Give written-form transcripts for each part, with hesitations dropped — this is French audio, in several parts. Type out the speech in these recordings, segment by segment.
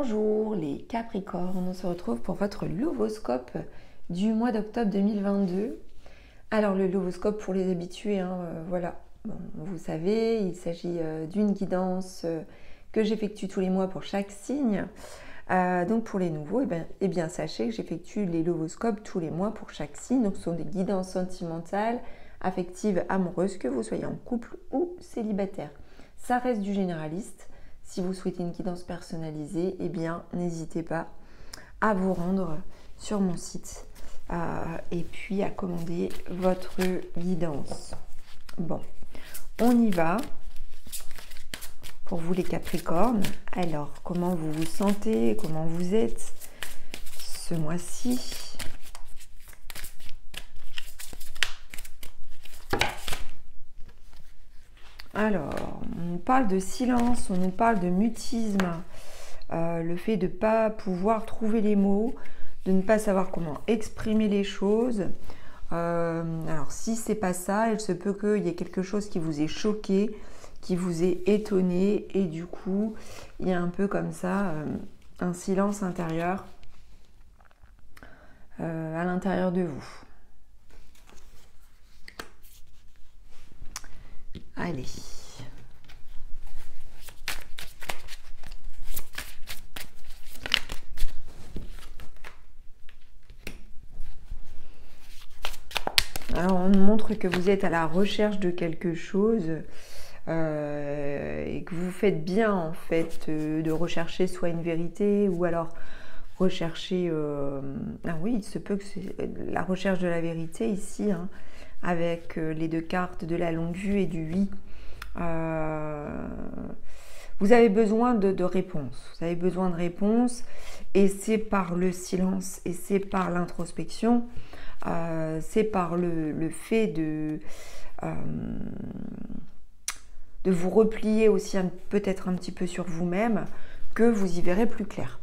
Bonjour les Capricornes, on se retrouve pour votre lovoscope du mois d'octobre 2022. Alors le lovoscope pour les habitués, voilà, bon, vous savez, il s'agit d'une guidance que j'effectue tous les mois pour chaque signe. Donc pour les nouveaux, eh bien, sachez que j'effectue les lovoscopes tous les mois pour chaque signe. Donc ce sont des guidances sentimentales, affectives, amoureuses, que vous soyez en couple ou célibataire. Ça reste du généraliste. Si vous souhaitez une guidance personnalisée, eh bien, n'hésitez pas à vous rendre sur mon site et puis à commander votre guidance. Bon, on y va. Pour vous les Capricornes, alors, comment vous vous sentez? Comment vous êtes ce mois-ci? Alors, on parle de silence, on nous parle de mutisme, le fait de ne pas pouvoir trouver les mots, de ne pas savoir comment exprimer les choses. Alors, si c'est pas ça, il se peut qu'il y ait quelque chose qui vous ait choqué, qui vous ait étonné, et du coup, il y a un peu comme ça, un silence intérieur à l'intérieur de vous. Allez. Alors, on nous montre que vous êtes à la recherche de quelque chose et que vous faites bien, en fait, de rechercher soit une vérité ou alors rechercher... Ah oui, il se peut que c'est la recherche de la vérité ici, avec les deux cartes de la longue vue et du oui. Vous avez besoin de réponses. Vous avez besoin de réponses et c'est par le silence et c'est par l'introspection. C'est par le fait de vous replier aussi peut-être un petit peu sur vous-même que vous y verrez plus clair.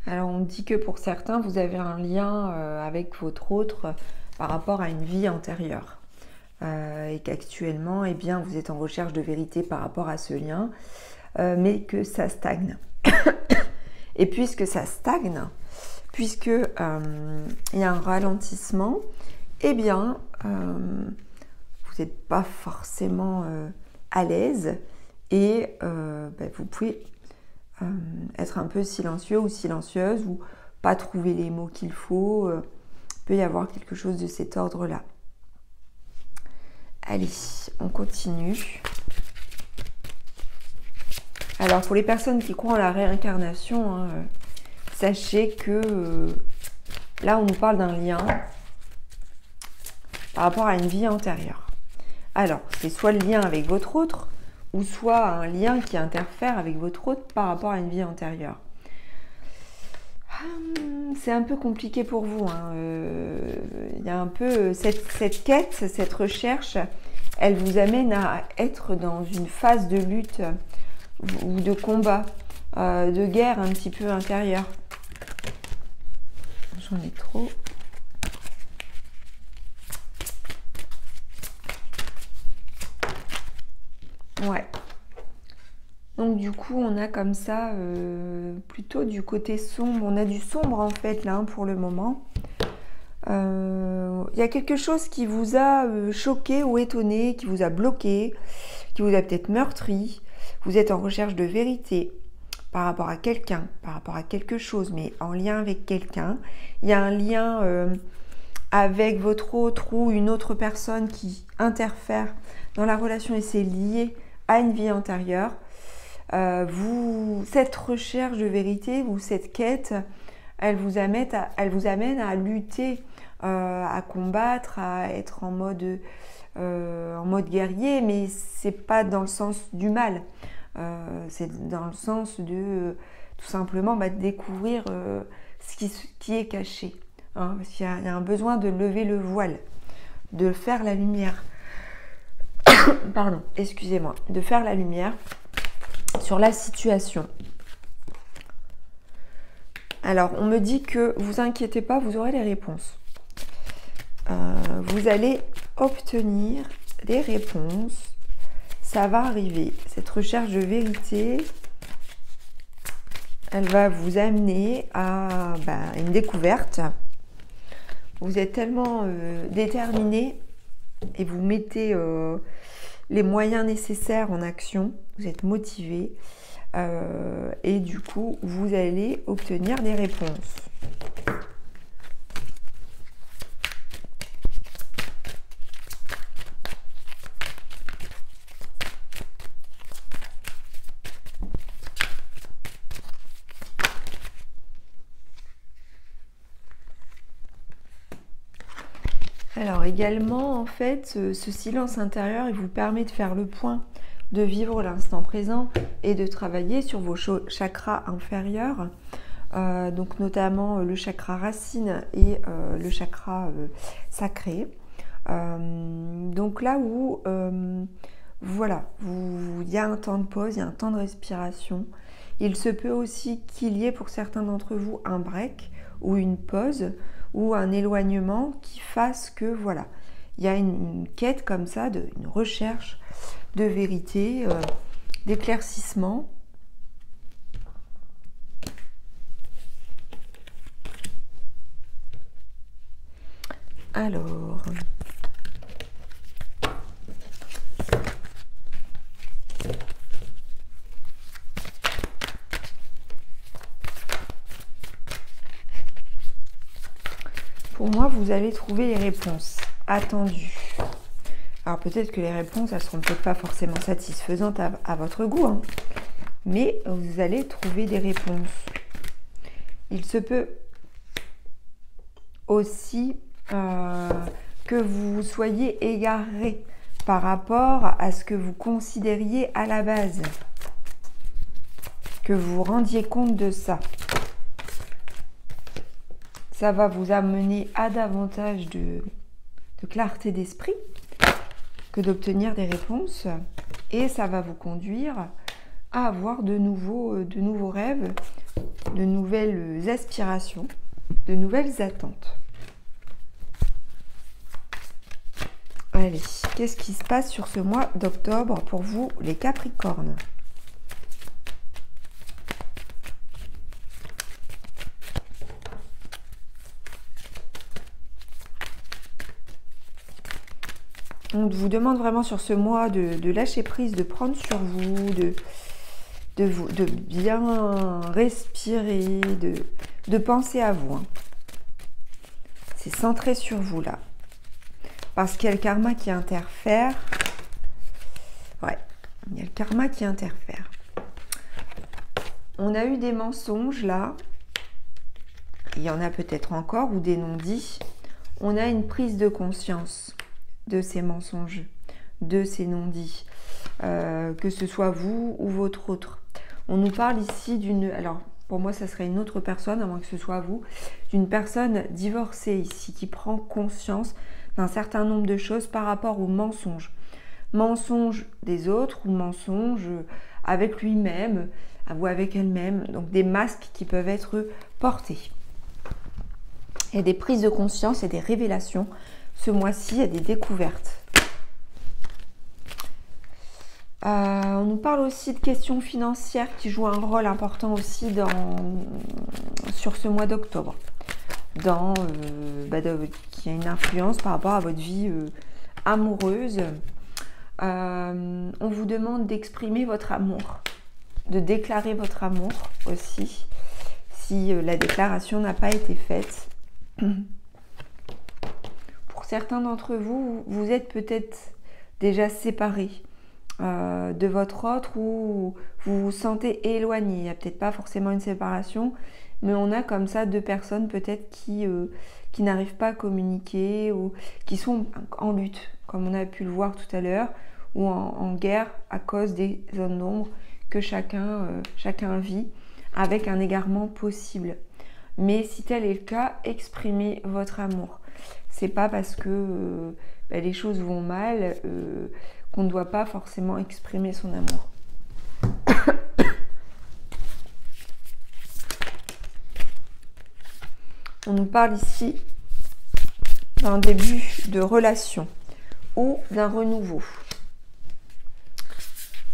Alors on dit que pour certains, vous avez un lien avec votre autre par rapport à une vie antérieure. Et qu'actuellement, eh bien, vous êtes en recherche de vérité par rapport à ce lien, mais que ça stagne. Et puisque ça stagne, puisque il y a un ralentissement, eh bien, vous n'êtes pas forcément à l'aise et vous pouvez être un peu silencieux ou silencieuse ou pas trouver les mots qu'il faut. Il peut y avoir quelque chose de cet ordre-là. Allez, on continue. Alors, pour les personnes qui croient en la réincarnation, sachez que là, on nous parle d'un lien par rapport à une vie antérieure. Alors, c'est soit le lien avec votre autre, ou soit un lien qui interfère avec votre autre par rapport à une vie antérieure. C'est un peu compliqué pour vous. Il y a un peu cette quête, cette recherche, elle vous amène à être dans une phase de lutte ou de combat, de guerre un petit peu intérieure. J'en ai trop. Ouais. Donc du coup, on a comme ça plutôt du côté sombre. On a du sombre en fait là pour le moment. Il y a quelque chose qui vous a choqué ou étonné, qui vous a bloqué, qui vous a peut-être meurtri. Vous êtes en recherche de vérité par rapport à quelqu'un, par rapport à quelque chose, mais en lien avec quelqu'un. Il y a un lien avec votre autre ou une autre personne qui interfère dans la relation et c'est lié à une vie antérieure. Cette recherche de vérité ou cette quête, elle vous amène à lutter, à combattre, à être en mode guerrier, mais c'est pas dans le sens du mal. C'est dans le sens de tout simplement découvrir ce qui est caché. Parce qu'il y a un besoin de lever le voile, de faire la lumière. pardon, excusez-moi, de faire la lumière sur la situation. Alors, on me dit que vous inquiétez pas, vous aurez les réponses. Vous allez obtenir des réponses. Ça va arriver. Cette recherche de vérité, elle va vous amener à une découverte. Vous êtes tellement déterminé et vous mettez les moyens nécessaires en action. Vous êtes motivé. Et du coup, vous allez obtenir des réponses. Alors également, en fait, ce silence intérieur, il vous permet de faire le point, de vivre l'instant présent et de travailler sur vos chakras inférieurs, donc notamment le chakra racine et le chakra sacré. Donc là où, voilà, il y a un temps de pause, il y a un temps de respiration. Il se peut aussi qu'il y ait pour certains d'entre vous un break ou une pause ou un éloignement qui fasse que, voilà, il y a une quête comme ça, une recherche de vérité, d'éclaircissement. Alors, pour moi, vous allez trouver les réponses attendues. Alors peut-être que les réponses, elles ne seront peut-être pas forcément satisfaisantes à votre goût, hein, mais vous allez trouver des réponses. Il se peut aussi que vous soyez égaré par rapport à ce que vous considériez à la base, que vous vous rendiez compte de ça. Ça va vous amener à davantage de clarté d'esprit que d'obtenir des réponses, et ça va vous conduire à avoir de nouveaux rêves, de nouvelles aspirations, de nouvelles attentes. Allez, qu'est-ce qui se passe sur ce mois d'octobre pour vous, les Capricornes ? On vous demande vraiment sur ce mois de lâcher prise, de prendre sur vous, de bien respirer, de penser à vous. Hein. C'est centré sur vous là. Parce qu'il y a le karma qui interfère. Ouais, il y a le karma qui interfère. On a eu des mensonges là. Il y en a peut-être encore, ou des non-dits. On a une prise de conscience de ces mensonges, de ces non-dits, que ce soit vous ou votre autre. On nous parle ici d'une... Alors, pour moi, ça serait une autre personne, à moins que ce soit vous, d'une personne divorcée ici, qui prend conscience d'un certain nombre de choses par rapport aux mensonges. Mensonges des autres ou mensonges avec lui-même ou avec elle-même. Donc, des masques qui peuvent être portés. Il y a des prises de conscience et des révélations. Ce mois-ci, il y a des découvertes. On nous parle aussi de questions financières qui jouent un rôle important aussi sur ce mois d'octobre. Qui a une influence par rapport à votre vie amoureuse. On vous demande d'exprimer votre amour, de déclarer votre amour aussi, si la déclaration n'a pas été faite. Certains d'entre vous, vous êtes peut-être déjà séparés de votre autre ou vous vous sentez éloigné. Il n'y a peut-être pas forcément une séparation, mais on a comme ça deux personnes peut-être qui n'arrivent pas à communiquer ou qui sont en lutte, comme on a pu le voir tout à l'heure, ou en guerre à cause des zones d'ombre que chacun vit avec un égarement possible. Mais si tel est le cas, exprimez votre amour. C'est pas parce que les choses vont mal qu'on ne doit pas forcément exprimer son amour. On nous parle ici d'un début de relation ou d'un renouveau.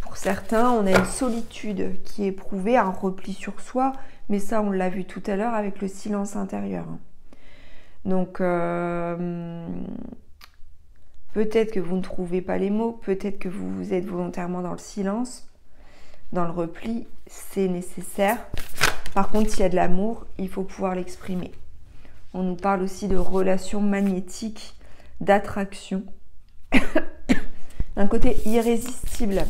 Pour certains, on a une solitude qui est éprouvée, un repli sur soi, mais ça, on l'a vu tout à l'heure avec le silence intérieur. Donc, peut-être que vous ne trouvez pas les mots, peut-être que vous êtes volontairement dans le silence, dans le repli, c'est nécessaire. Par contre, s'il y a de l'amour, il faut pouvoir l'exprimer. On nous parle aussi de relations magnétiques, d'attraction, d'un côté irrésistible.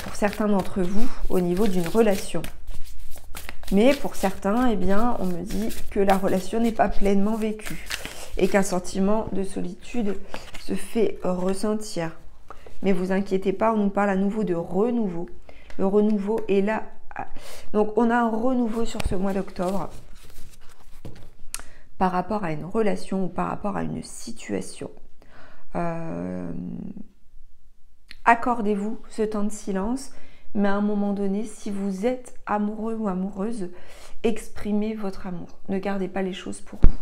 Pour certains d'entre vous, au niveau d'une relation. Mais pour certains, eh bien, on me dit que la relation n'est pas pleinement vécue et qu'un sentiment de solitude se fait ressentir. Mais vous inquiétez pas, on nous parle à nouveau de renouveau. Le renouveau est là. Donc, on a un renouveau sur ce mois d'octobre par rapport à une relation ou par rapport à une situation. Accordez-vous ce temps de silence, mais à un moment donné, si vous êtes amoureux ou amoureuse, exprimez votre amour. Ne gardez pas les choses pour vous.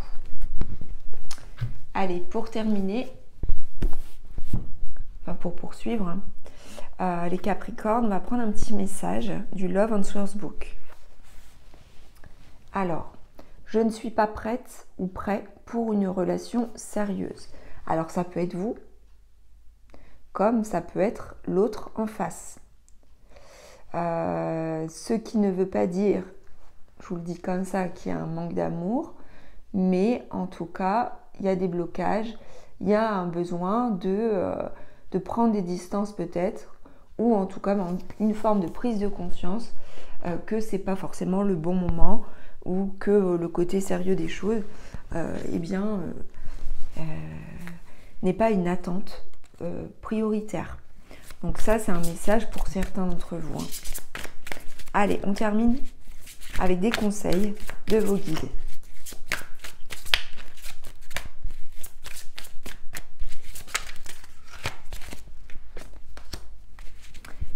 Allez, pour terminer, pour poursuivre, les Capricornes, on va prendre un petit message du Love Answers Book. Alors, je ne suis pas prête ou prêt pour une relation sérieuse. Alors, ça peut être vous, comme ça peut être l'autre en face. Ce qui ne veut pas dire, je vous le dis comme ça, qu'il y a un manque d'amour, mais en tout cas, il y a des blocages, il y a un besoin de prendre des distances peut-être, ou en tout cas une forme de prise de conscience que c'est pas forcément le bon moment, ou que le côté sérieux des choses n'est pas une attente prioritaire. Donc ça, c'est un message pour certains d'entre vous. Allez, on termine avec des conseils de vos guides.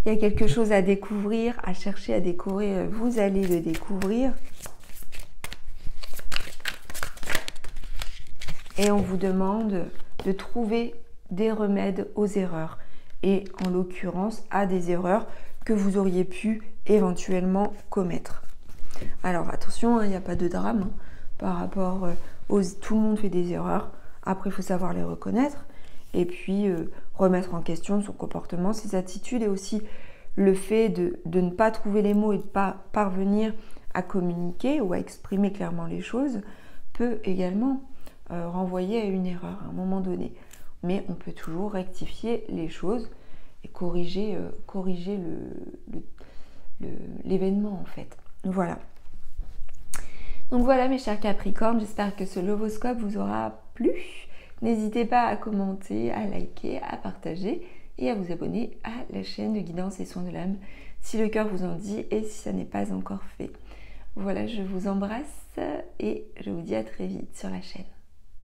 Il y a quelque chose à découvrir, à chercher à découvrir. Vous allez le découvrir. Et on vous demande de trouver des remèdes aux erreurs. Et en l'occurrence, à des erreurs que vous auriez pu éventuellement commettre. Alors attention, il n'y a pas de drame par rapport aux... Tout le monde fait des erreurs. Après, il faut savoir les reconnaître. Et puis, remettre en question son comportement, ses attitudes et aussi le fait de ne pas trouver les mots et de ne pas parvenir à communiquer ou à exprimer clairement les choses peut également renvoyer à une erreur à un moment donné. Mais on peut toujours rectifier les choses et corriger l'événement en fait. Voilà. Donc voilà mes chers Capricornes, j'espère que ce Lovoscope vous aura plu. N'hésitez pas à commenter, à liker, à partager et à vous abonner à la chaîne de Guidance et Soins de l'âme si le cœur vous en dit et si ça n'est pas encore fait. Voilà, je vous embrasse et je vous dis à très vite sur la chaîne.